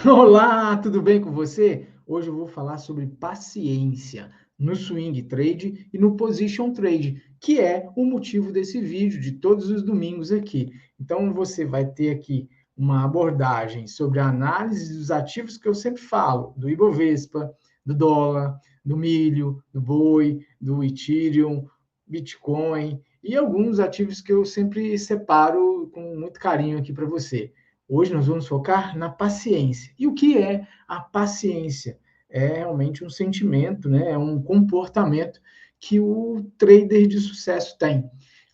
Olá, tudo bem com você? Hoje eu vou falar sobre paciência no swing trade e no position trade, que é o motivo desse vídeo de todos os domingos aqui. Então você vai ter aqui uma abordagem sobre a análise dos ativos que eu sempre falo, do Ibovespa, do dólar, do milho, do boi, do Ethereum, Bitcoin e alguns ativos que eu sempre separo com muito carinho aqui para você. Hoje nós vamos focar na paciência. E o que é a paciência? É realmente um sentimento, né? É um comportamento que o trader de sucesso tem.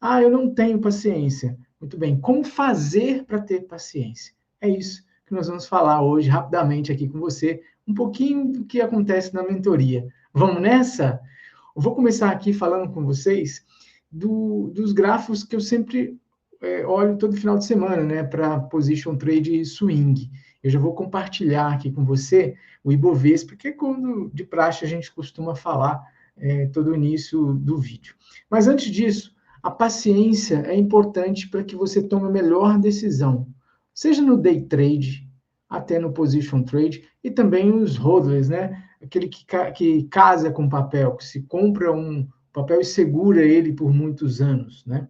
Ah, eu não tenho paciência. Muito bem, como fazer para ter paciência? É isso que nós vamos falar hoje rapidamente aqui com você, um pouquinho do que acontece na mentoria. Vamos nessa? Eu vou começar aqui falando com vocês dos gráficos que eu sempre olho todo final de semana, né, para position trade e swing. Eu já vou compartilhar aqui com você o Ibovespa, porque é quando de praxe a gente costuma falar todo o início do vídeo. Mas antes disso, a paciência é importante para que você tome a melhor decisão, seja no day trade, até no position trade, e também os hodlers, né? Aquele que casa com papel, que se compra um papel e segura ele por muitos anos, né?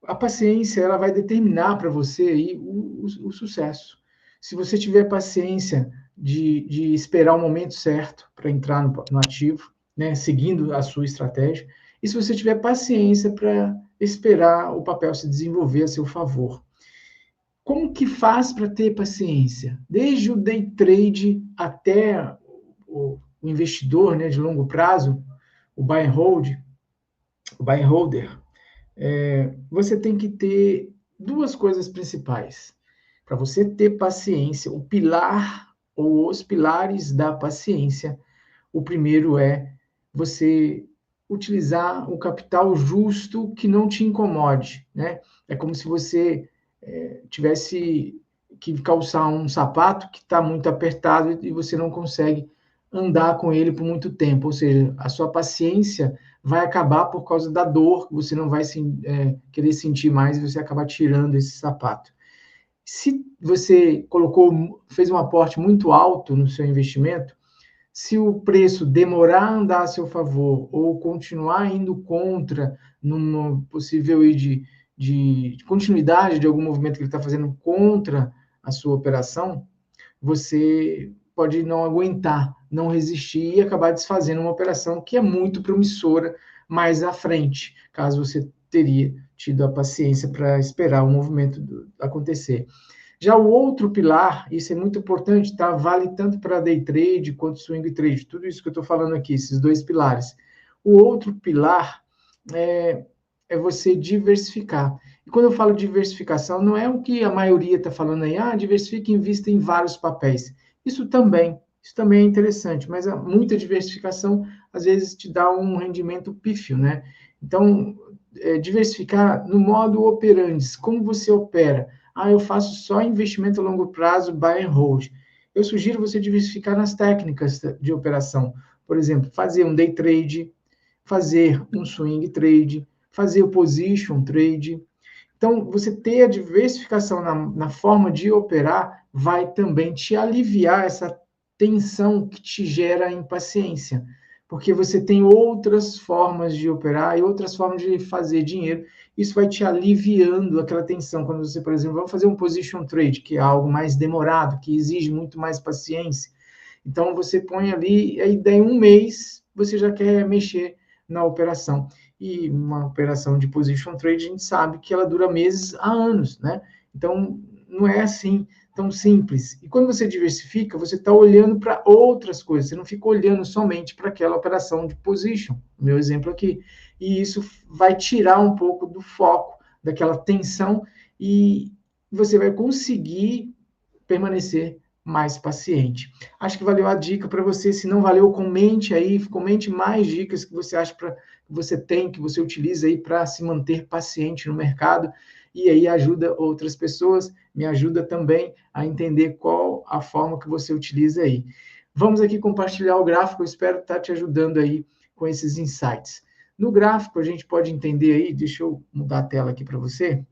A paciência ela vai determinar para você aí o sucesso. Se você tiver paciência de esperar o momento certo para entrar no ativo, né, seguindo a sua estratégia, e se você tiver paciência para esperar o papel se desenvolver a seu favor. Como que faz para ter paciência? Desde o day trade até o investidor, né, de longo prazo, o buy and hold, o buy and holder, você tem que ter duas coisas principais. Para você ter paciência, o pilar ou os pilares da paciência, o primeiro é você utilizar o capital justo que não te incomode, né? É como se você tivesse que calçar um sapato que está muito apertado e você não consegue andar com ele por muito tempo, ou seja, a sua paciência vai acabar por causa da dor, que você não vai querer sentir mais e você acaba tirando esse sapato. Se você fez um aporte muito alto no seu investimento, se o preço demorar a andar a seu favor ou continuar indo contra, numa possível de continuidade de algum movimento que ele está fazendo contra a sua operação, você pode não aguentar, não resistir e acabar desfazendo uma operação que é muito promissora mais à frente, caso você teria tido a paciência para esperar o movimento acontecer. Já o outro pilar, isso é muito importante, tá? Vale tanto para day trade quanto swing trade, tudo isso que eu estou falando aqui, esses dois pilares. O outro pilar é você diversificar. E quando eu falo diversificação, não é o que a maioria está falando aí, diversifique e invista em vários papéis. Isso também é interessante, mas muita diversificação às vezes te dá um rendimento pífio, né? Então, diversificar no modo operandi, como você opera. Eu faço só investimento a longo prazo, buy and hold. Eu sugiro você diversificar nas técnicas de operação. Por exemplo, fazer um day trade, fazer um swing trade, fazer o position trade. Então, você ter a diversificação na forma de operar vai também te aliviar essa tensão que te gera impaciência, porque você tem outras formas de operar e outras formas de fazer dinheiro. Isso vai te aliviando aquela tensão. Quando você, por exemplo, vai fazer um position trade, que é algo mais demorado, que exige muito mais paciência. Então, você põe ali, aí daí um mês você já quer mexer na operação. E uma operação de position trade, a gente sabe que ela dura meses a anos, né? Então, não é assim tão simples. E quando você diversifica, você está olhando para outras coisas, você não fica olhando somente para aquela operação de position, meu exemplo aqui. E isso vai tirar um pouco do foco, daquela tensão, e você vai conseguir permanecer mais paciente. Acho que valeu a dica para você. Se não valeu, comente aí, comente mais dicas que você acha que você tem, que você utiliza aí para se manter paciente no mercado e aí ajuda outras pessoas, me ajuda também a entender qual a forma que você utiliza aí. Vamos aqui compartilhar o gráfico, eu espero estar te ajudando aí com esses insights. No gráfico, a gente pode entender aí, deixa eu mudar a tela aqui para você.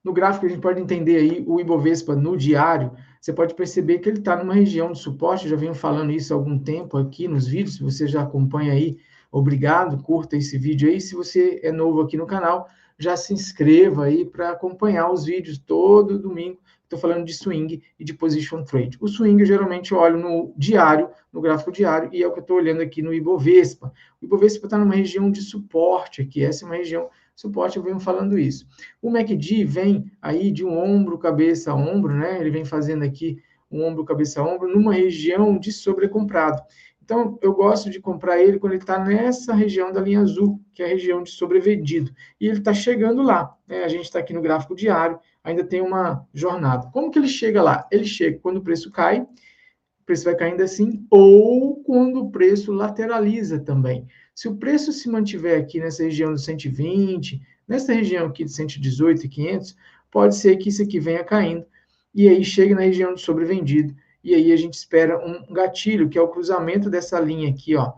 No gráfico, a gente pode entender aí o Ibovespa no diário. Você pode perceber que ele está numa região de suporte. Eu já venho falando isso há algum tempo aqui nos vídeos. Se você já acompanha aí, obrigado, curta esse vídeo aí. Se você é novo aqui no canal, já se inscreva aí para acompanhar os vídeos todo domingo. Estou falando de swing e de position trade. O swing eu geralmente olho no diário, no gráfico diário, e é o que eu estou olhando aqui no Ibovespa. O Ibovespa está numa região de suporte aqui. Essa é uma região de suporte, eu venho falando isso. O MACD vem aí de um ombro, cabeça a ombro, né? Ele vem fazendo aqui um ombro, cabeça a ombro, numa região de sobrecomprado. Então, eu gosto de comprar ele quando ele está nessa região da linha azul, que é a região de sobrevendido. E ele está chegando lá. Né? A gente está aqui no gráfico diário, ainda tem uma jornada. Como que ele chega lá? Ele chega quando o preço cai, o preço vai caindo assim, ou quando o preço lateraliza também. Se o preço se mantiver aqui nessa região dos 120, nessa região aqui de 118 e 500, pode ser que isso aqui venha caindo, e aí chegue na região de sobrevendido, e aí a gente espera um gatilho, que é o cruzamento dessa linha aqui, ó,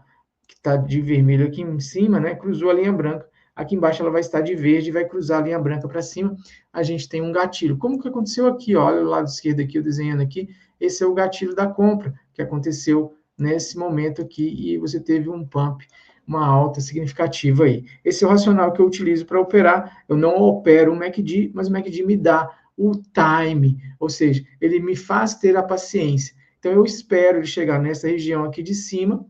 que está de vermelho aqui em cima, né, cruzou a linha branca, aqui embaixo ela vai estar de verde e vai cruzar a linha branca para cima, a gente tem um gatilho. Como que aconteceu aqui? Ó, olha o lado esquerdo aqui, eu desenhando aqui, esse é o gatilho da compra, que aconteceu nesse momento aqui, e você teve um pump, uma alta significativa aí. Esse é o racional que eu utilizo para operar. Eu não opero o MACD, mas o MACD me dá o time, ou seja, ele me faz ter a paciência. Então, eu espero ele chegar nessa região aqui de cima,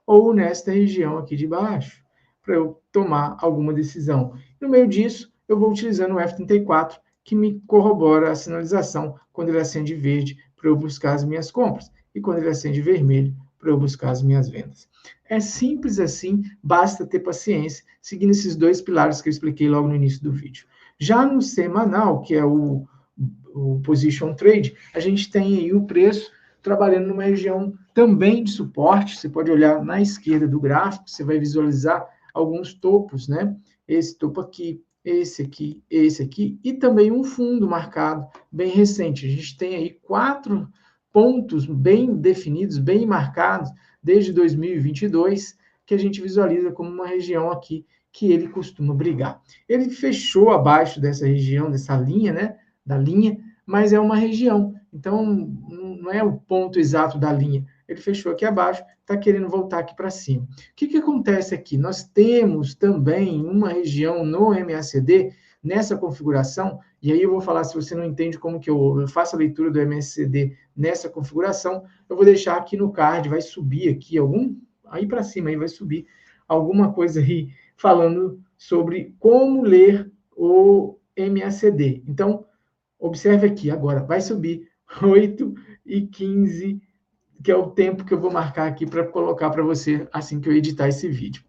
ou nesta região aqui de baixo, para eu tomar alguma decisão. No meio disso, eu vou utilizando o F34, que me corrobora a sinalização quando ele acende verde, para eu buscar as minhas compras, e quando ele acende vermelho, para eu buscar as minhas vendas. É simples assim, basta ter paciência, seguindo esses dois pilares que eu expliquei logo no início do vídeo. Já no semanal, que é o Position Trade, a gente tem aí o preço trabalhando numa região também de suporte. Você pode olhar na esquerda do gráfico, você vai visualizar alguns topos, né? Esse topo aqui, esse aqui, e também um fundo marcado bem recente. A gente tem aí 4 pontos bem definidos, bem marcados, desde 2022, que a gente visualiza como uma região aqui que ele costuma brigar. Ele fechou abaixo dessa região, dessa linha, né? Da linha, mas é uma região. Então, não é o ponto exato da linha. Ele fechou aqui abaixo, está querendo voltar aqui para cima. O que acontece aqui? Nós temos também uma região no MACD, nessa configuração, e aí eu vou falar, se você não entende como que eu faço a leitura do MACD nessa configuração, eu vou deixar aqui no card, vai subir aqui aí para cima, aí vai subir alguma coisa aí falando sobre como ler o MACD. Então, observe aqui, agora vai subir 8h15, que é o tempo que eu vou marcar aqui para colocar para você assim que eu editar esse vídeo.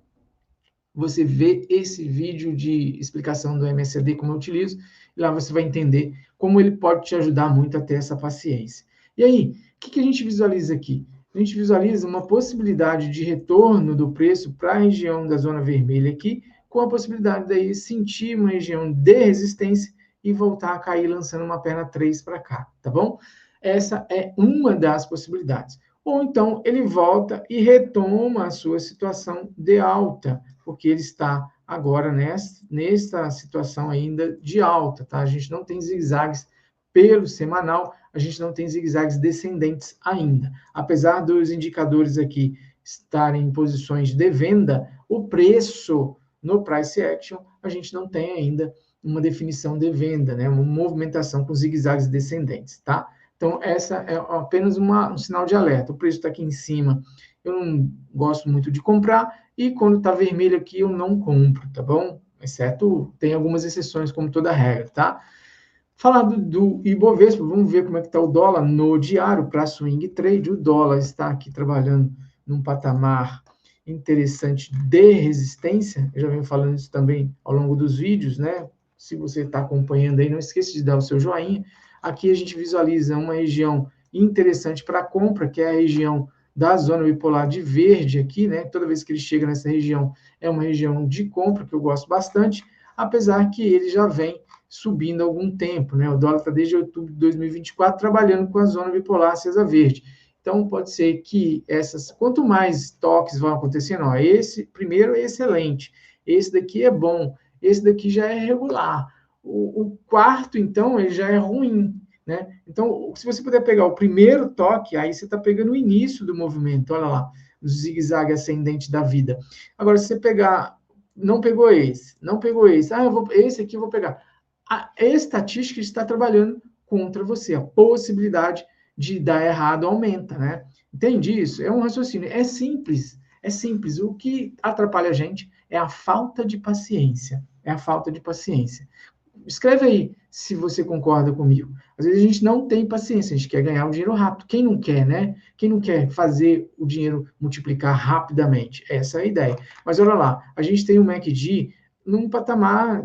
Você vê esse vídeo de explicação do MACD, como eu utilizo, e lá você vai entender como ele pode te ajudar muito a ter essa paciência. E aí, o que a gente visualiza aqui? A gente visualiza uma possibilidade de retorno do preço para a região da zona vermelha aqui, com a possibilidade daí sentir uma região de resistência e voltar a cair lançando uma perna 3 para cá, tá bom? Essa é uma das possibilidades. Ou então ele volta e retoma a sua situação de alta, porque ele está agora nessa situação ainda de alta, tá? A gente não tem zigue-zagues pelo semanal, a gente não tem zigue-zagues descendentes ainda. Apesar dos indicadores aqui estarem em posições de venda, o preço no price action, a gente não tem ainda uma definição de venda, né? Uma movimentação com zigue-zagues descendentes, tá? Então, essa é apenas um sinal de alerta. O preço está aqui em cima, eu não gosto muito de comprar, e quando está vermelho aqui, eu não compro, tá bom? Exceto, tem algumas exceções, como toda regra, tá? Falando do Ibovespa, vamos ver como é que está o dólar no diário para swing trade. O dólar está aqui trabalhando num patamar interessante de resistência. Eu já venho falando isso também ao longo dos vídeos, né? Se você está acompanhando aí, não esqueça de dar o seu joinha. Aqui a gente visualiza uma região interessante para compra, que é a região da zona bipolar de verde aqui, né? Toda vez que ele chega nessa região, é uma região de compra que eu gosto bastante, apesar que ele já vem subindo há algum tempo, né? O dólar está desde outubro de 2024 trabalhando com a zona bipolar acesa verde. Então, pode ser que quanto mais toques vão acontecendo, ó, esse primeiro é excelente, esse daqui é bom, esse daqui já é regular. O quarto, então, ele já é ruim, né? Então, se você puder pegar o primeiro toque, aí você está pegando o início do movimento, olha lá, o zigue-zague ascendente da vida. Agora, se você pegar, não pegou esse, não pegou esse, esse aqui eu vou pegar. A estatística está trabalhando contra você, a possibilidade de dar errado aumenta, né? Entende isso? É um raciocínio, é simples, é simples. O que atrapalha a gente é a falta de paciência, é a falta de paciência. Escreve aí se você concorda comigo. Às vezes a gente não tem paciência, a gente quer ganhar o dinheiro rápido. Quem não quer, né? Quem não quer fazer o dinheiro multiplicar rapidamente? Essa é a ideia. Mas olha lá, a gente tem o MACD num patamar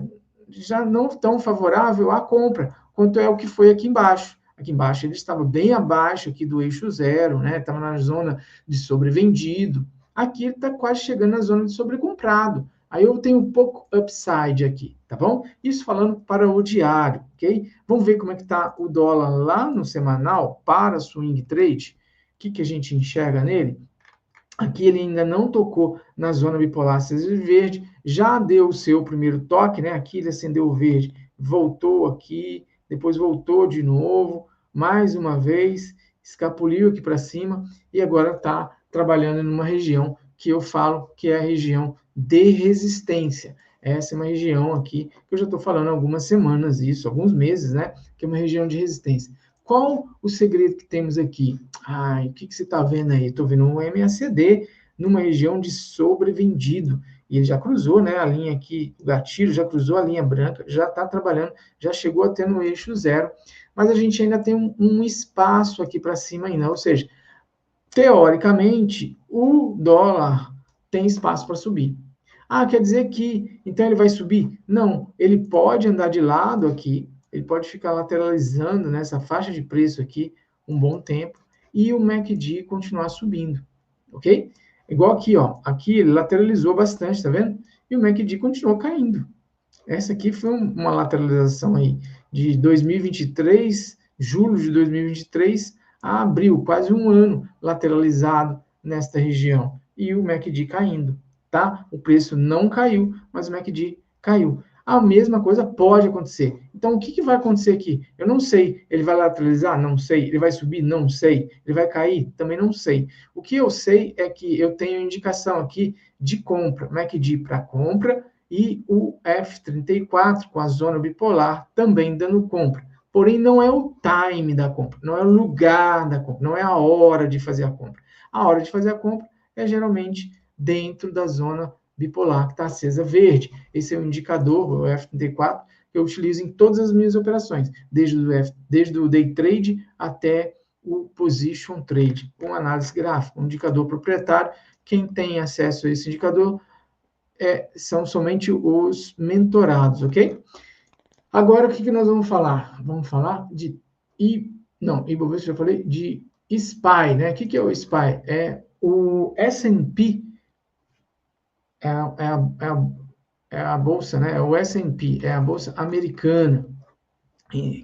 já não tão favorável à compra, quanto é o que foi aqui embaixo. Aqui embaixo ele estava bem abaixo aqui do eixo zero, né? Estava na zona de sobrevendido. Aqui ele está quase chegando na zona de sobrecomprado. Aí eu tenho um pouco upside aqui, tá bom? Isso falando para o diário, ok? Vamos ver como é que está o dólar lá no semanal para swing trade. O que a gente enxerga nele? Aqui ele ainda não tocou na zona bipolar cinza e verde, já deu o seu primeiro toque, né? Aqui ele acendeu o verde, voltou aqui, depois voltou de novo, mais uma vez, escapuliu aqui para cima e agora está trabalhando numa região que eu falo que é a região de resistência. Essa é uma região aqui que eu já estou falando há algumas semanas, isso, alguns meses, né? Que é uma região de resistência. Qual o segredo que temos aqui? Ai, o que você está vendo aí? Estou vendo um MACD numa região de sobrevendido. E ele já cruzou, né, a linha aqui, o gatilho já cruzou a linha branca, já está trabalhando, já chegou até no eixo zero. Mas a gente ainda tem um espaço aqui para cima ainda. Ou seja, teoricamente, o dólar tem espaço para subir. Ah, quer dizer que então ele vai subir? Não, ele pode andar de lado aqui, ele pode ficar lateralizando nessa faixa de preço aqui um bom tempo e o MACD continuar subindo, ok? Igual aqui, ó, aqui ele lateralizou bastante, tá vendo? E o MACD continuou caindo. Essa aqui foi uma lateralização aí de 2023, julho de 2023 a abril, quase um ano lateralizado nesta região. E o MACD caindo, tá? O preço não caiu, mas o MACD caiu. A mesma coisa pode acontecer. Então, o que vai acontecer aqui? Eu não sei. Ele vai lateralizar? Não sei. Ele vai subir? Não sei. Ele vai cair? Também não sei. O que eu sei é que eu tenho indicação aqui de compra, MACD para compra, e o F34 com a zona bipolar também dando compra. Porém, não é o time da compra, não é o lugar da compra, não é a hora de fazer a compra. A hora de fazer a compra é geralmente dentro da zona bipolar que está acesa verde. Esse é o indicador, o F34, que eu utilizo em todas as minhas operações, desde o day trade até o position trade, com análise gráfica, um indicador proprietário. Quem tem acesso a esse indicador são somente os mentorados, ok? Agora, o que nós vamos falar? Vamos falar de Ibovespa, já falei, de SPY, né? O que é o SPY? É o S&P, é a bolsa, né? É o S&P, é a bolsa americana,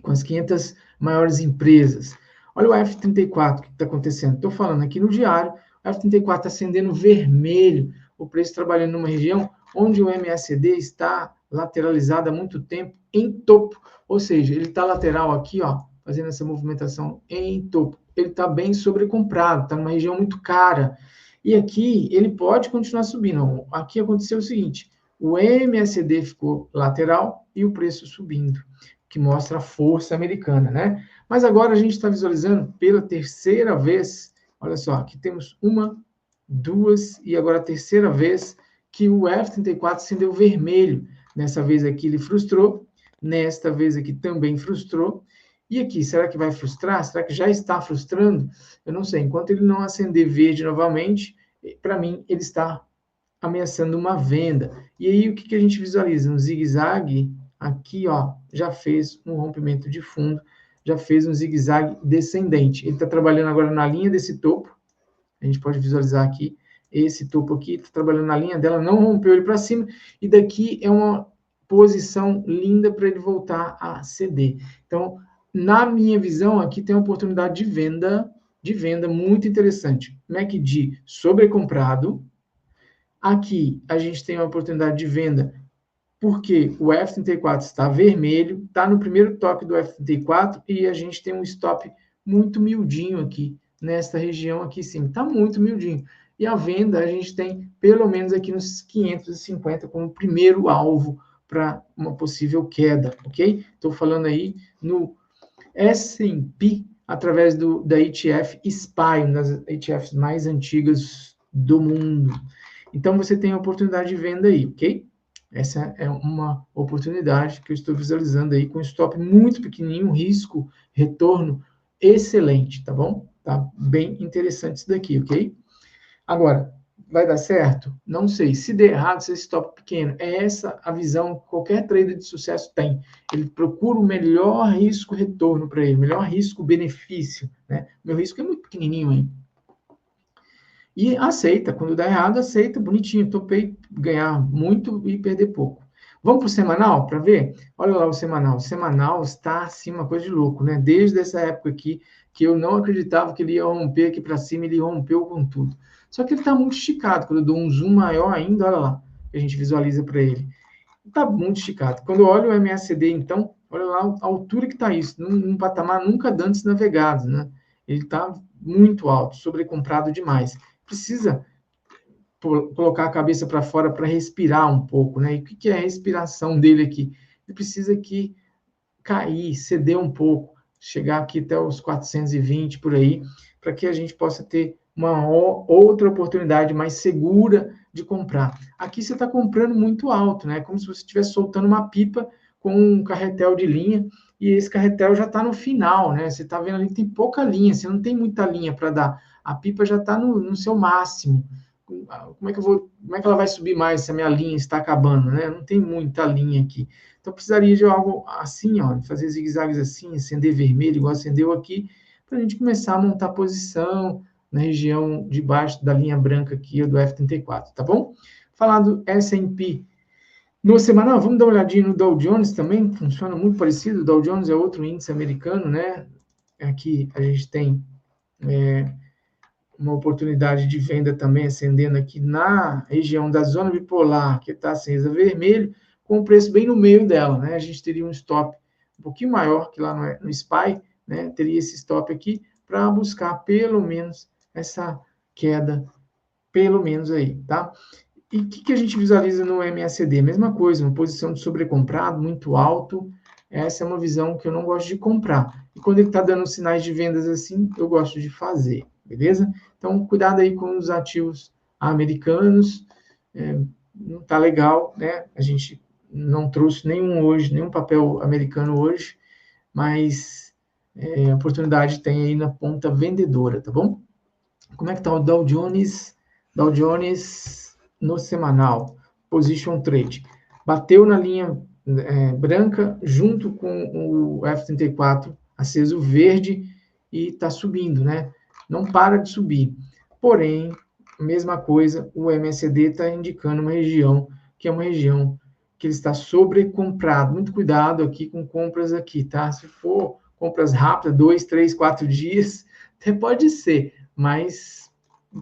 com as 500 maiores empresas. Olha o F34, o que está acontecendo? Estou falando aqui no diário, o F34 está acendendo vermelho, o preço trabalhando numa região onde o MACD está lateralizado há muito tempo em topo, ou seja, ele está lateral aqui, ó, fazendo essa movimentação em topo. Ele está bem sobrecomprado, está numa região muito cara. E aqui ele pode continuar subindo. Aqui aconteceu o seguinte: o MACD ficou lateral e o preço subindo, que mostra a força americana, né? Mas agora a gente está visualizando pela terceira vez, olha só, aqui temos uma, duas e agora a terceira vez que o F34 acendeu vermelho. Nessa vez aqui ele frustrou, nesta vez aqui também frustrou. E aqui, será que vai frustrar? Será que já está frustrando? Eu não sei. Enquanto ele não acender verde novamente, para mim ele está ameaçando uma venda. E aí o que a gente visualiza? Um zigue-zague aqui, ó, já fez um rompimento de fundo, já fez um zigue-zague descendente. Ele está trabalhando agora na linha desse topo. A gente pode visualizar aqui esse topo aqui, está trabalhando na linha dela, não rompeu ele para cima, e daqui é uma posição linda para ele voltar a ceder. Então, na minha visão, aqui tem uma oportunidade de venda muito interessante. MACD sobrecomprado. Aqui a gente tem uma oportunidade de venda porque o F34 está vermelho, está no primeiro toque do F34 e a gente tem um stop muito miudinho aqui, nesta região aqui em cima. Está muito miudinho. E a venda a gente tem pelo menos aqui nos 550 como primeiro alvo para uma possível queda, ok? Estou falando aí no S&P através da ETF SPY, uma das ETFs mais antigas do mundo. Então, você tem a oportunidade de venda aí, ok? Essa é uma oportunidade que eu estou visualizando aí com stop muito pequenininho, risco, retorno excelente, tá bom? Tá bem interessante isso daqui, ok? Agora, vai dar certo? Não sei. Se der errado, se esse stop pequeno. É essa a visão que qualquer trader de sucesso tem. Ele procura o melhor risco-retorno para ele, melhor risco-benefício, né? Meu risco é muito pequenininho aí. E aceita. Quando dá errado, aceita. Bonitinho. Topei ganhar muito e perder pouco. Vamos para o semanal para ver? Olha lá o semanal. O semanal está assim, uma coisa de louco, né? Desde essa época aqui, que eu não acreditava que ele ia romper aqui para cima, ele rompeu com tudo. Só que ele está muito esticado. Quando eu dou um zoom maior ainda, olha lá, que a gente visualiza para ele. Está muito esticado. Quando eu olho o MACD, então, olha lá a altura que está isso, num patamar nunca antes navegado, né? Ele está muito alto, sobrecomprado demais. Precisa colocar a cabeça para fora para respirar um pouco, né? E o que é a respiração dele aqui? Ele precisa aqui cair, ceder um pouco, chegar aqui até os 420 por aí, para que a gente possa ter uma outra oportunidade mais segura de comprar. Aqui você está comprando muito alto, né? Como se você estivesse soltando uma pipa com um carretel de linha, e esse carretel já está no final, né? Você está vendo ali que tem pouca linha, você não tem muita linha para dar. A pipa já está no seu máximo. Como é que ela vai subir mais se a minha linha está acabando, né? Não tem muita linha aqui. Então, precisaria de algo assim, ó, fazer zigue-zagues assim, acender vermelho, igual acendeu aqui, para a gente começar a montar posição na região de baixo da linha branca aqui, do F34, tá bom? Falar do S&P no semanal, vamos dar uma olhadinha no Dow Jones também, funciona muito parecido. O Dow Jones é outro índice americano, né? Aqui a gente tem uma oportunidade de venda também acendendo aqui na região da zona bipolar, que está acesa vermelho, com o preço bem no meio dela, né? A gente teria um stop um pouquinho maior que lá no SPY, né? Teria esse stop aqui para buscar pelo menos essa queda, pelo menos aí, tá? E o que a gente visualiza no MACD? Mesma coisa, uma posição de sobrecomprado muito alto. Essa é uma visão que eu não gosto de comprar. E quando ele está dando sinais de vendas assim, eu gosto de fazer, beleza? Então, cuidado aí com os ativos americanos. Não está legal, né? A gente não trouxe nenhum hoje, nenhum papel americano hoje, mas a oportunidade tem aí na ponta vendedora, tá bom? Como é que está o Dow Jones? Dow Jones no semanal, position trade. Bateu na linha branca junto com o F34 aceso verde e está subindo, né? Não para de subir. Porém, mesma coisa, o MACD está indicando uma região que é uma região que ele está sobrecomprado. Muito cuidado aqui com compras aqui, tá? Se for compras rápidas, 2, 3, 4 dias, até pode ser, mas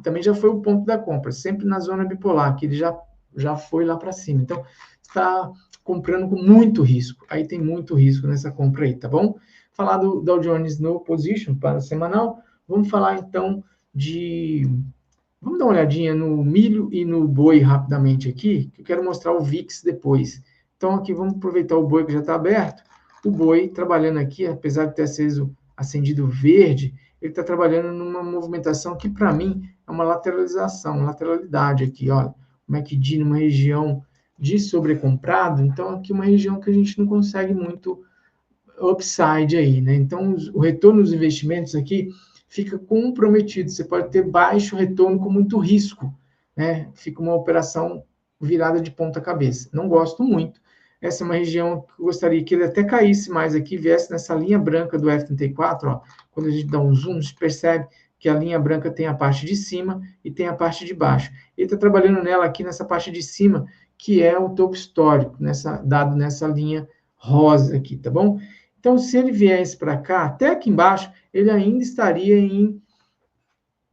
também já foi o ponto da compra, sempre na zona bipolar, que ele já foi lá para cima. Então, está comprando com muito risco. Aí tem muito risco nessa compra aí, tá bom? Falar do Dow Jones no position para semanal, vamos falar então de... Vamos dar uma olhadinha no milho e no boi rapidamente aqui, que eu quero mostrar o VIX depois. Então, aqui vamos aproveitar o boi que já está aberto. O boi trabalhando aqui, apesar de ter acendido verde, ele está trabalhando numa movimentação que, para mim, é uma lateralização, lateralidade aqui, olha. O MACD numa região de sobrecomprado, então aqui uma região que a gente não consegue muito upside aí, né? Então, o retorno dos investimentos aqui fica comprometido. Você pode ter baixo retorno com muito risco, né? Fica uma operação virada de ponta cabeça. Não gosto muito. Essa é uma região que eu gostaria que ele até caísse mais aqui, viesse nessa linha branca do F34, ó. Quando a gente dá um zoom, a gente percebe que a linha branca tem a parte de cima e tem a parte de baixo. Ele está trabalhando nela aqui nessa parte de cima, que é o topo histórico, dado nessa linha rosa aqui, tá bom? Então, se ele viesse para cá, até aqui embaixo, ele ainda estaria em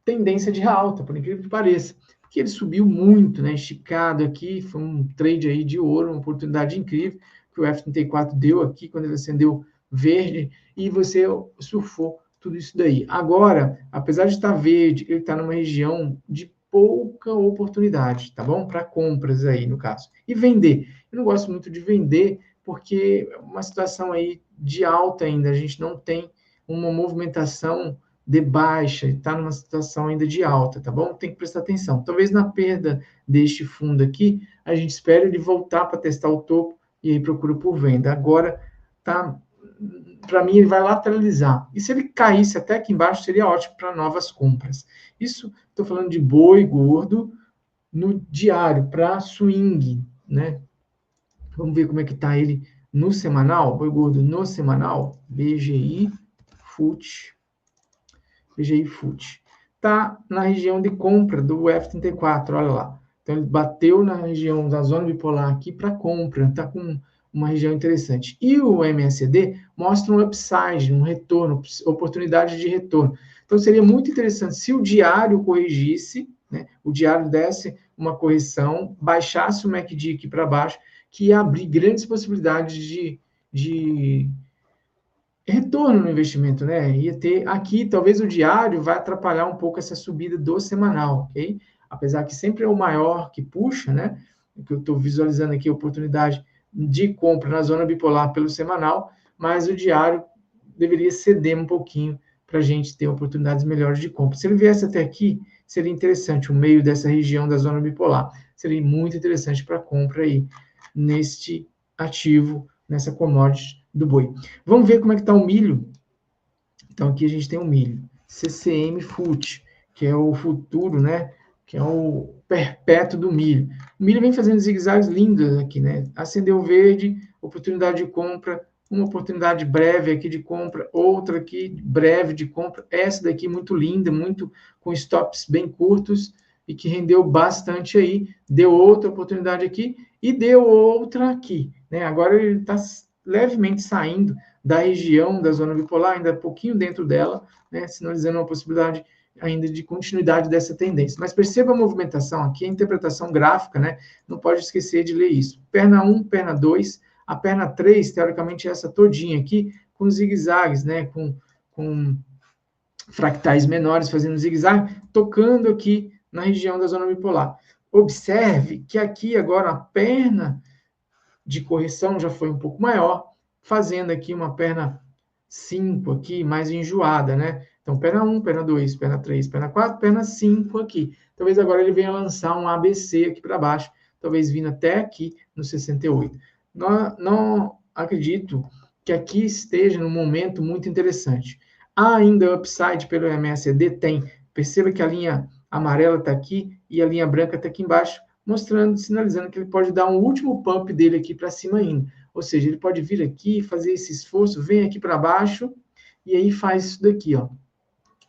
tendência de alta, por incrível que pareça. que ele subiu muito, né? Esticado aqui, foi um trade aí de ouro, uma oportunidade incrível que o F34 deu aqui quando ele acendeu verde e você surfou tudo isso daí. Agora, apesar de estar verde, ele está numa região de pouca oportunidade, tá bom? Para compras aí, no caso. E vender. Eu não gosto muito de vender, porque é uma situação aí de alta ainda, a gente não tem uma movimentação de baixa, está numa situação ainda de alta, tá bom? Tem que prestar atenção. Talvez na perda deste fundo aqui, a gente espere ele voltar para testar o topo e aí procura por venda. Agora, tá, para mim, ele vai lateralizar. E se ele caísse até aqui embaixo, seria ótimo para novas compras. Isso, estou falando de boi gordo no diário, para swing, né? Vamos ver como é que está ele no semanal, boi gordo no semanal, BGI FUT. Está na região de compra do F34, olha lá. Então, ele bateu na região da zona bipolar aqui para compra, está com uma região interessante. E o MACD mostra um upside, um retorno, oportunidade de retorno. Então, seria muito interessante se o diário corrigisse, né, o diário desse uma correção, baixasse o MACD aqui para baixo, que ia abrir grandes possibilidades de retorno no investimento, né? Ia ter aqui, talvez o diário vai atrapalhar um pouco essa subida do semanal, ok? Apesar que sempre é o maior que puxa, né? Que eu estou visualizando aqui a oportunidade de compra na zona bipolar pelo semanal, mas o diário deveria ceder um pouquinho para a gente ter oportunidades melhores de compra. Se ele viesse até aqui, seria interessante, o meio dessa região da zona bipolar. Seria muito interessante para compra aí neste ativo, nessa commodity do boi. Vamos ver como é que está o milho. Então, aqui a gente tem o milho. CCM FUT, que é o futuro, né? Que é o perpétuo do milho. O milho vem fazendo zigue-zagues lindos aqui, né? Acendeu verde, oportunidade de compra, uma oportunidade breve aqui de compra, outra aqui breve de compra. Essa daqui muito linda, muito com stops bem curtos e que rendeu bastante aí. Deu outra oportunidade aqui e deu outra aqui, né? Agora ele está levemente saindo da região da zona bipolar, ainda pouquinho dentro dela, né, sinalizando uma possibilidade ainda de continuidade dessa tendência. Mas perceba a movimentação aqui, a interpretação gráfica, né, não pode esquecer de ler isso. Perna 1, perna 2, a perna 3, teoricamente, é essa todinha aqui, com zigue-zagues, né, com fractais menores fazendo zigue-zague, tocando aqui na região da zona bipolar. Observe que aqui agora a perna de correção já foi um pouco maior, fazendo aqui uma perna 5 aqui, mais enjoada, né? Então, perna 1, perna 2, perna 3, perna 4, perna 5 aqui. Talvez agora ele venha lançar um ABC aqui para baixo, talvez vindo até aqui no 68. Não acredito que aqui esteja num momento muito interessante. Há ainda upside pelo MACD? Tem. Perceba que a linha amarela está aqui e a linha branca está aqui embaixo, mostrando, sinalizando que ele pode dar um último pump dele aqui para cima ainda. Ou seja, ele pode vir aqui, fazer esse esforço, vem aqui para baixo, e aí faz isso daqui, ó,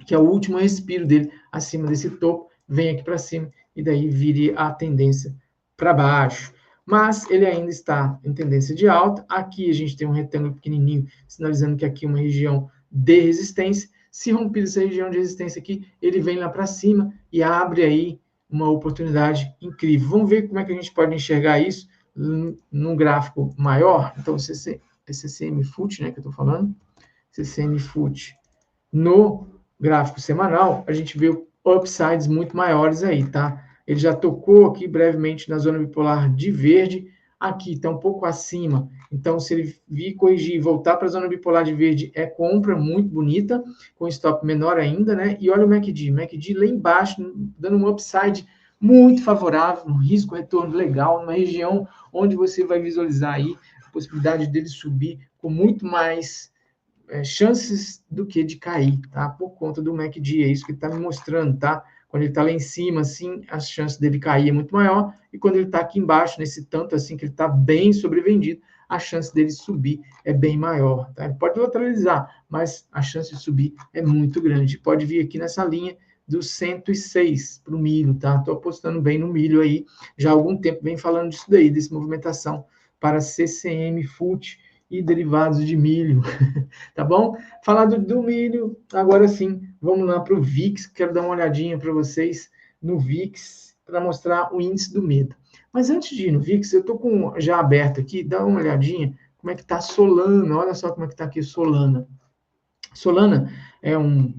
que é o último respiro dele acima desse topo, vem aqui para cima, e daí vire a tendência para baixo. Mas ele ainda está em tendência de alta. Aqui a gente tem um retângulo pequenininho, sinalizando que aqui é uma região de resistência. Se romper essa região de resistência aqui, ele vem lá para cima e abre aí uma oportunidade incrível. Vamos ver como é que a gente pode enxergar isso num gráfico maior. Então, CCM FUT, né, que eu estou falando, CCM FUT no gráfico semanal, a gente vê upsides muito maiores aí, tá? Ele já tocou aqui brevemente na zona bipolar de verde, aqui está um pouco acima, então se ele vir corrigir e voltar para a zona bipolar de verde, é compra muito bonita, com stop menor ainda, né? E olha o MACD lá embaixo, dando um upside muito favorável, um risco-retorno legal, numa região onde você vai visualizar aí a possibilidade dele subir com muito mais chances do que de cair, tá? Por conta do MACD, é isso que ele está me mostrando, tá? Quando ele está lá em cima, assim, as chances dele cair é muito maior, e quando ele está aqui embaixo, nesse tanto assim, que ele está bem sobrevendido, a chance dele subir é bem maior, tá? Ele pode lateralizar, mas a chance de subir é muito grande. Pode vir aqui nessa linha do 106 para o milho, tá? Estou apostando bem no milho aí, já há algum tempo vem falando disso daí, dessa movimentação para CCM, FUT e derivados de milho. Tá bom? Falado do milho, agora sim, vamos lá para o VIX. Quero dar uma olhadinha para vocês no VIX, para mostrar o índice do medo. Mas antes de ir no VIX, eu estou com já aberto aqui, dá uma olhadinha como é que está Solana. Olha só como é que está aqui Solana. Solana é um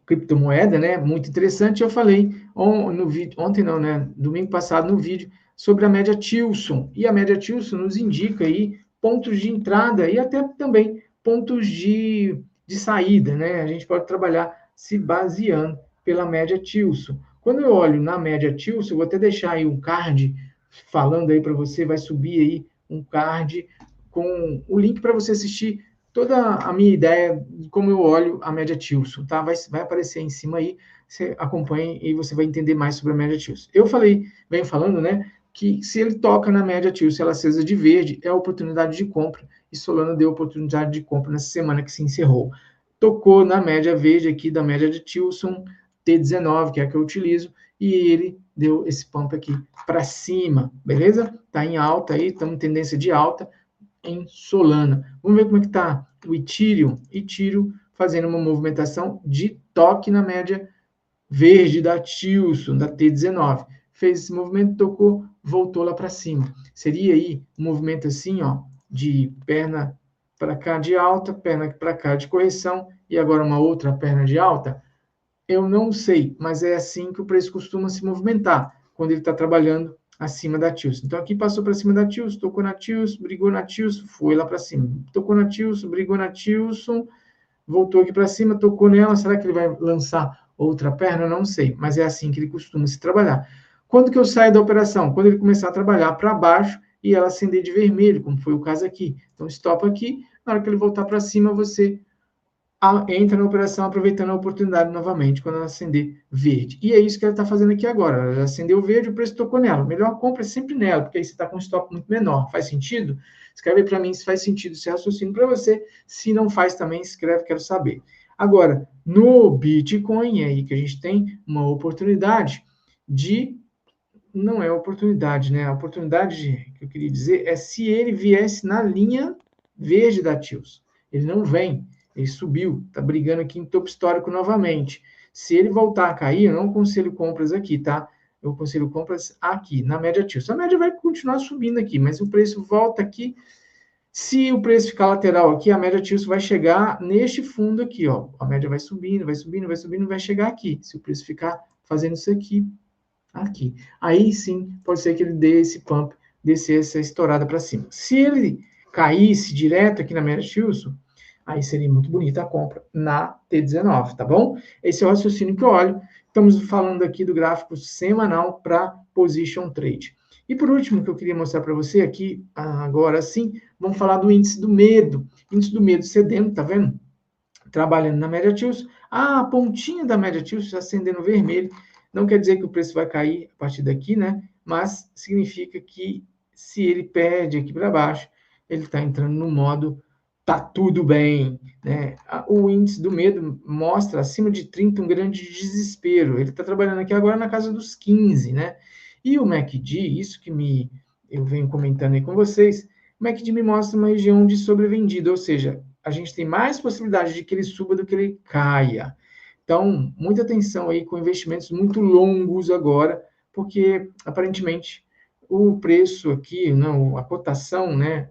criptomoeda, né? Muito interessante. Eu falei no vídeo, ontem não, né? Domingo passado no vídeo sobre a média Tilson. E a média Tilson nos indica aí pontos de entrada e até também pontos de saída, né? A gente pode trabalhar se baseando pela média Tilson. Quando eu olho na média Tilson, eu vou até deixar aí um card falando aí para você, vai subir aí um card com o link para você assistir toda a minha ideia de como eu olho a média Tilson, tá? Vai aparecer em cima aí, você acompanha e você vai entender mais sobre a média Tilson. Eu venho falando, né, que se ele toca na média Tilson, ela acesa de verde, é a oportunidade de compra, e Solana deu oportunidade de compra nessa semana que se encerrou. Tocou na média verde aqui da média de Tilson, T19, que é a que eu utilizo, e ele deu esse pump aqui para cima, beleza? Tá em alta aí, estamos em tendência de alta, em Solana. Vamos ver como é que está o Ethereum. Ethereum fazendo uma movimentação de toque na média verde da Tilson, da T19. Fez esse movimento, tocou, voltou lá para cima. Seria aí um movimento assim, ó, de perna para cá de alta, perna para cá de correção, e agora uma outra perna de alta? Eu não sei, mas é assim que o preço costuma se movimentar, quando ele está trabalhando acima da Tilson. Então, aqui passou para cima da Tilson, tocou na Tilson, brigou na Tilson, foi lá para cima. Tocou na Tilson, brigou na Tilson, voltou aqui para cima, tocou nela. Será que ele vai lançar outra perna? Eu não sei, mas é assim que ele costuma se trabalhar. Quando que eu saio da operação? Quando ele começar a trabalhar para baixo e ela acender de vermelho, como foi o caso aqui. Então, stop aqui, na hora que ele voltar para cima, você entra na operação aproveitando a oportunidade novamente, quando ela acender verde. E é isso que ela está fazendo aqui agora. Ela acendeu verde, o preço tocou nela. Melhor compra é sempre nela, porque aí você está com um stop muito menor. Faz sentido? Escreve para mim se faz sentido esse raciocínio para você. Se não faz também, escreve, quero saber. Agora, no Bitcoin, é aí que a gente tem uma oportunidade de... Não é oportunidade, né? A oportunidade que eu queria dizer é se ele viesse na linha verde da TILS. Ele não vem. Ele subiu, está brigando aqui em topo histórico novamente. Se ele voltar a cair, eu não aconselho compras aqui, tá? Eu aconselho compras aqui, na média TILS. A média vai continuar subindo aqui, mas o preço volta aqui. Se o preço ficar lateral aqui, a média TILS vai chegar neste fundo aqui, ó. A média vai subindo, vai subindo, vai subindo, vai chegar aqui. Se o preço ficar fazendo isso aqui. Aí sim, pode ser que ele dê esse pump, descer essa estourada para cima. Se ele caísse direto aqui na média Tilson, aí seria muito bonita a compra na T19, tá bom? Esse é o raciocínio que eu olho. Estamos falando aqui do gráfico semanal para Position Trade. E por último, que eu queria mostrar para você aqui, agora sim, vamos falar do índice do medo. Índice do medo cedendo, tá vendo? Trabalhando na média Tilson. A pontinha da média Tilson acendendo vermelho. Não quer dizer que o preço vai cair a partir daqui, né? Mas significa que se ele perde aqui para baixo, ele está entrando no modo tá tudo bem, né? O índice do medo mostra acima de 30 um grande desespero. Ele está trabalhando aqui agora na casa dos 15, né? E o MACD, isso que eu venho comentando aí com vocês, o MACD me mostra uma região de sobrevendida, ou seja, a gente tem mais possibilidade de que ele suba do que ele caia. Então, muita atenção aí com investimentos muito longos agora, porque aparentemente o preço aqui, não, a cotação, né,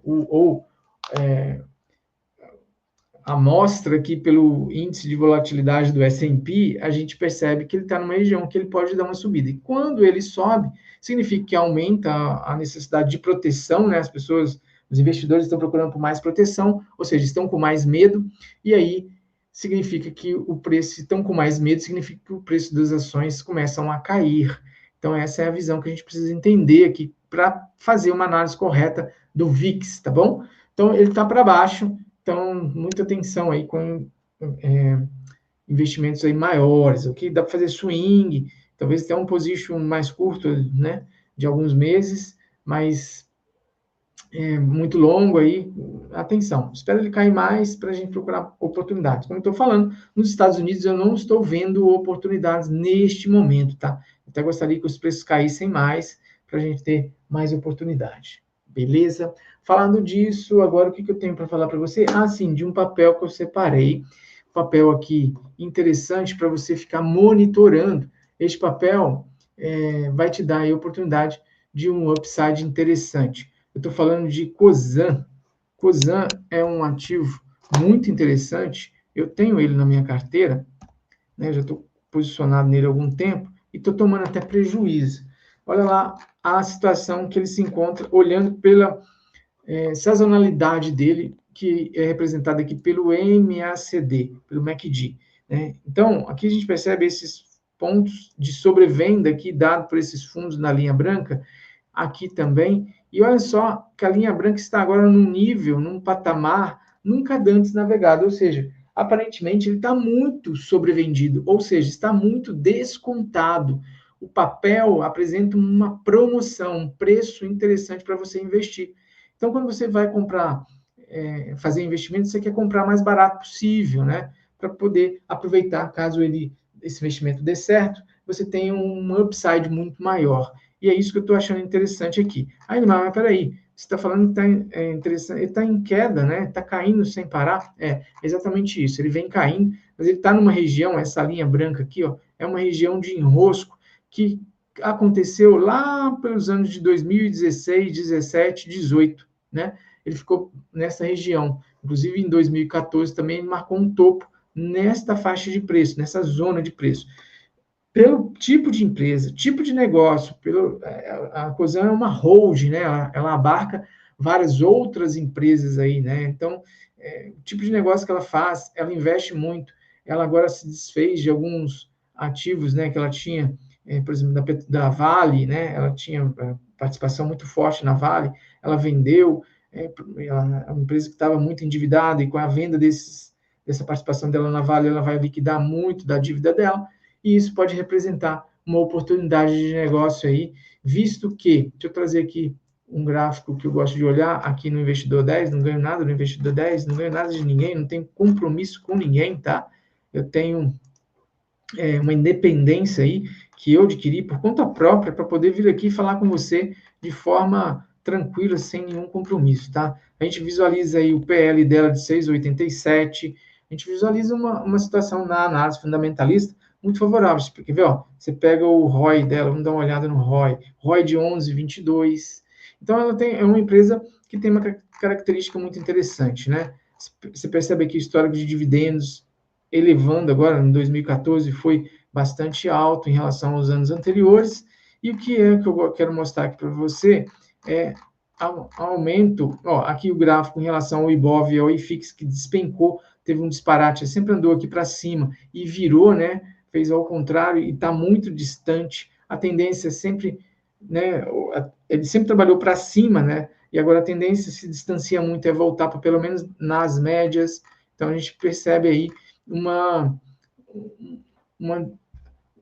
a amostra aqui pelo índice de volatilidade do S&P, a gente percebe que ele está numa região que ele pode dar uma subida. E quando ele sobe, significa que aumenta a necessidade de proteção, né? As pessoas, os investidores estão procurando por mais proteção, ou seja, estão com mais medo, e aí significa que o preço, se estão com mais medo, significa que o preço das ações começam a cair. Então, essa é a visão que a gente precisa entender aqui para fazer uma análise correta do VIX, tá bom? Então, ele está para baixo, então, muita atenção aí com investimentos aí maiores, ok? Dá para fazer swing, talvez até um position mais curto, né? De alguns meses, mas muito longo aí. Atenção, espero ele cair mais para a gente procurar oportunidades. Como eu estou falando, nos Estados Unidos eu não estou vendo oportunidades neste momento, tá? Até gostaria que os preços caíssem mais para a gente ter mais oportunidade. Beleza? Falando disso, agora o que eu tenho para falar para você? Sim, de um papel que eu separei, papel aqui interessante para você ficar monitorando. Este papel vai te dar aí a oportunidade de um upside interessante. Eu estou falando de Cosan. Cosan é um ativo muito interessante. Eu tenho ele na minha carteira, né? Já estou posicionado nele há algum tempo e estou tomando até prejuízo. Olha lá a situação que ele se encontra, olhando pela sazonalidade dele, que é representada aqui pelo MACD, pelo MACD. Né? Então, aqui a gente percebe esses pontos de sobrevenda aqui dado por esses fundos na linha branca, aqui também. E olha só que a linha branca está agora num nível, num patamar nunca antes navegado, ou seja, aparentemente ele está muito sobrevendido, ou seja, está muito descontado. O papel apresenta uma promoção, um preço interessante para você investir. Então, quando você vai comprar, fazer investimento, você quer comprar mais barato possível, né? Para poder aproveitar, caso esse investimento dê certo, você tenha um upside muito maior. E é isso que eu estou achando interessante aqui. Aí, mas peraí, você está falando que está interessante, ele está em queda, né? Está caindo sem parar. É exatamente isso. Ele vem caindo, mas ele está numa região, essa linha branca aqui, ó, é uma região de enrosco que aconteceu lá pelos anos de 2016, 17, 18, né? Ele ficou nessa região. Inclusive, em 2014 também ele marcou um topo nesta faixa de preço, nessa zona de preço. Pelo tipo de empresa, tipo de negócio, a Cosan é uma holding, né? Ela abarca várias outras empresas aí, né? Então, o tipo de negócio que ela faz, ela investe muito. Ela agora se desfez de alguns ativos, né? Que ela tinha, por exemplo, da Vale, né? Ela tinha participação muito forte na Vale. Ela vendeu, ela é uma empresa que estava muito endividada e com a venda dessa participação dela na Vale, ela vai liquidar muito da dívida dela e isso pode representar uma oportunidade de negócio aí, visto que, deixa eu trazer aqui um gráfico que eu gosto de olhar, aqui no Investidor 10, não ganho nada no Investidor 10, não ganho nada de ninguém, não tenho compromisso com ninguém, tá? Eu tenho uma independência aí que eu adquiri por conta própria para poder vir aqui falar com você de forma tranquila, sem nenhum compromisso, tá? A gente visualiza aí o PL dela de 6,87, a gente visualiza uma situação na análise fundamentalista muito favorável. Porque, vê, ó, você pega o ROI dela, vamos dar uma olhada no ROI de 11,22. Então, é uma empresa que tem uma característica muito interessante, né? Você percebe aqui o histórico de dividendos elevando agora, em 2014, foi bastante alto em relação aos anos anteriores. E o que é que eu quero mostrar aqui para você é aumento, ó, aqui o gráfico em relação ao IBOV e ao IFIX, que despencou, teve um disparate, sempre andou aqui para cima e virou, né, fez ao contrário e está muito distante. A tendência é sempre, né, ele sempre trabalhou para cima, né, e agora a tendência se distancia muito, é voltar para pelo menos nas médias. Então a gente percebe aí uma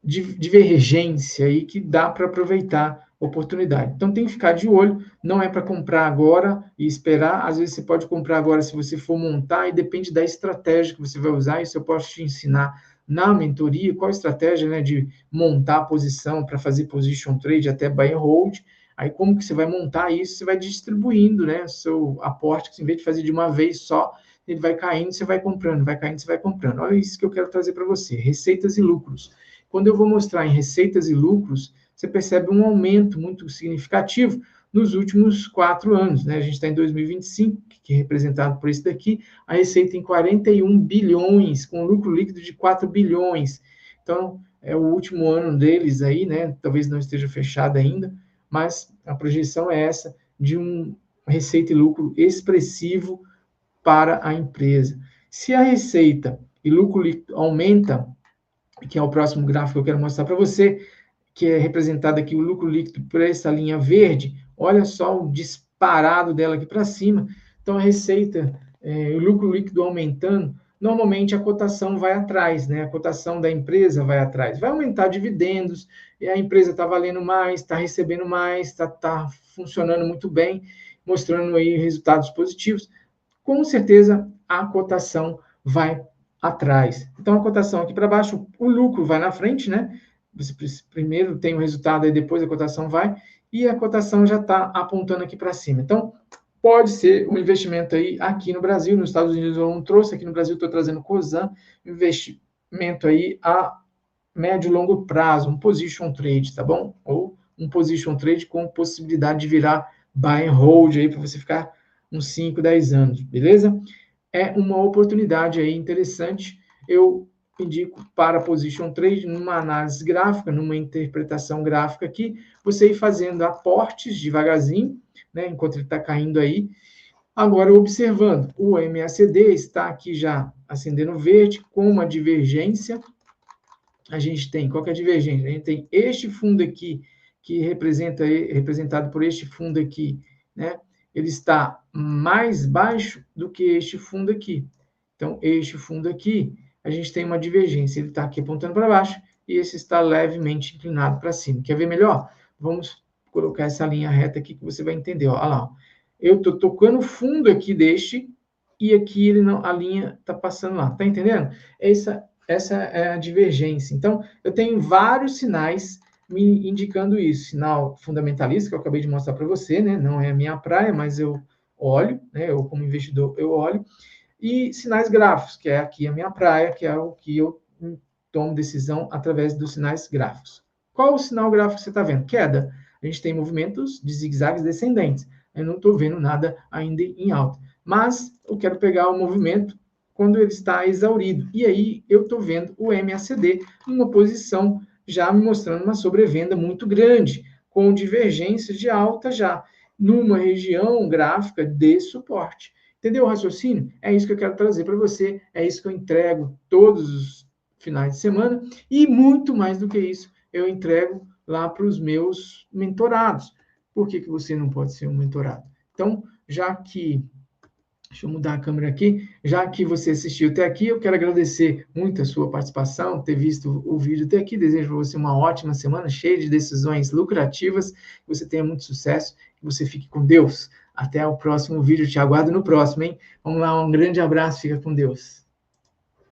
divergência aí que dá para aproveitar a oportunidade. Então tem que ficar de olho, não é para comprar agora e esperar, às vezes você pode comprar agora se você for montar e depende da estratégia que você vai usar, isso eu posso te ensinar na mentoria, qual a estratégia, né, de montar a posição para fazer position trade até buy and hold. Aí como que você vai montar isso? Você vai distribuindo, né, o seu aporte, que em vez de fazer de uma vez só, ele vai caindo, você vai comprando, vai caindo, você vai comprando. Olha isso que eu quero trazer para você, receitas e lucros. Quando eu vou mostrar em receitas e lucros, você percebe um aumento muito significativo nos últimos 4 anos. Né? A gente está em 2025, que é representado por esse daqui, a receita em 41 bilhões, com lucro líquido de 4 bilhões. Então, é o último ano deles aí, né? Talvez não esteja fechado ainda, mas a projeção é essa, de um receita e lucro expressivo para a empresa. Se a receita e lucro líquido aumenta, que é o próximo gráfico que eu quero mostrar para você, que é representado aqui o lucro líquido por essa linha verde, olha só o disparado dela aqui para cima. Então, a receita, o lucro líquido aumentando, normalmente a cotação vai atrás, né? A cotação da empresa vai atrás. Vai aumentar dividendos, e a empresa está valendo mais, está recebendo mais, está funcionando muito bem, mostrando aí resultados positivos. Com certeza, a cotação vai atrás. Então, a cotação aqui para baixo, o lucro vai na frente, né? Você primeiro tem o resultado e depois a cotação vai, e a cotação já está apontando aqui para cima. Então, pode ser um investimento aí aqui no Brasil, nos Estados Unidos eu não trouxe, aqui no Brasil estou trazendo Cosan, investimento aí a médio e longo prazo, um position trade, tá bom? Ou um position trade com possibilidade de virar buy and hold aí para você ficar uns 5, 10 anos, beleza? É uma oportunidade aí interessante. Eu indico para position trade numa análise gráfica, numa interpretação gráfica aqui, você ir fazendo aportes devagarzinho, né, enquanto ele está caindo aí. Agora, observando, o MACD está aqui já acendendo verde, com uma divergência. A gente tem, qual que é a divergência? A gente tem este fundo aqui, que representado por este fundo aqui, né? Ele está mais baixo do que este fundo aqui. Então, este fundo aqui, a gente tem uma divergência. Ele está aqui apontando para baixo e esse está levemente inclinado para cima. Quer ver melhor? Vamos colocar essa linha reta aqui que você vai entender. Ó, olha lá. Ó. Eu estou tocando o fundo aqui deste e aqui ele não, a linha está passando lá. Tá entendendo? Essa é a divergência. Então, eu tenho vários sinais me indicando isso. Sinal fundamentalista, que eu acabei de mostrar para você, né? Não é a minha praia, mas eu olho, né? Eu, como investidor, eu olho. E sinais gráficos, que é aqui a minha praia, que é o que eu tomo decisão através dos sinais gráficos. Qual o sinal gráfico que você está vendo? Queda. A gente tem movimentos de zigue-zagues descendentes. Eu não estou vendo nada ainda em alta. Mas eu quero pegar o movimento quando ele está exaurido. E aí eu estou vendo o MACD em uma posição já me mostrando uma sobrevenda muito grande, com divergências de alta já, numa região gráfica de suporte. Entendeu o raciocínio? É isso que eu quero trazer para você, é isso que eu entrego todos os finais de semana, e muito mais do que isso, eu entrego lá para os meus mentorados. Por que você não pode ser um mentorado? Então, já que deixa eu mudar a câmera aqui. Já que você assistiu até aqui, eu quero agradecer muito a sua participação, ter visto o vídeo até aqui. Desejo para você uma ótima semana, cheia de decisões lucrativas, que você tenha muito sucesso, que você fique com Deus. Até o próximo vídeo, te aguardo no próximo, hein? Vamos lá, um grande abraço, fica com Deus.